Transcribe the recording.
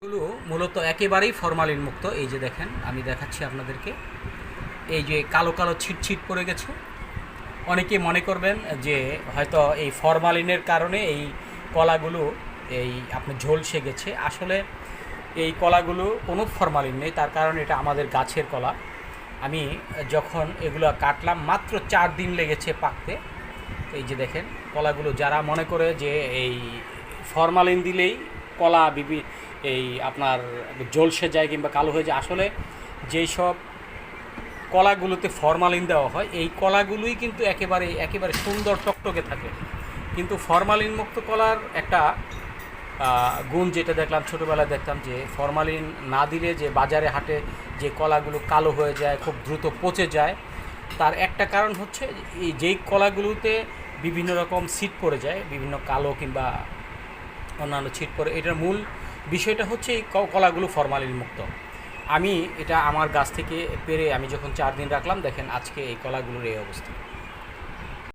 এগুলো মূলত একেবারেই ফরমালিন মুক্ত। এই যে দেখেন, আমি দেখাচ্ছি আপনাদেরকে। এই যে কালো কালো ছিট পড়ে গেছে, অনেকে মনে করবেন যে হয়তো এই ফরমালিনের কারণে এই কলাগুলো এই আপনার ঝলসে গেছে। আসলে এই কলাগুলো কোনো ফরমালিন নেই, তার কারণ এটা আমাদের গাছের কলা। আমি যখন এগুলো কাটলাম মাত্র 4 দিন লেগেছে পাকতে। এই যে দেখেন কলাগুলো, যারা মনে করে যে এই ফরমালিন দিলেই কলা এই আপনার জলসে যায় কিংবা কালো হয়ে যায়, আসলে যেই সব কলাগুলোতে ফরমালিন দেওয়া হয় এই কলাগুলোই কিন্তু একেবারে একেবারে সুন্দর টকটকে থাকে। কিন্তু ফরমালিন মুক্ত কলার একটা গুণ যেটা দেখলাম, ছোটোবেলায় দেখতাম যে ফরমালিন না দিলে যে বাজারে হাটে যে কলাগুলো কালো হয়ে যায়, খুব দ্রুত পচে যায়, তার একটা কারণ হচ্ছে এই যেই কলাগুলোতে বিভিন্ন রকম ছিট পড়ে যায়, বিভিন্ন কালো কিংবা অন্যান্য ছিট পড়ে, এটার মূল বিষয়টা হচ্ছে এই কলাগুলো ফরমালিন মুক্ত। আমি এটা আমার গাছ থেকে পেরে আমি যখন 4 দিন রাখলাম, দেখেন আজকে এই কলাগুলোর এই অবস্থা।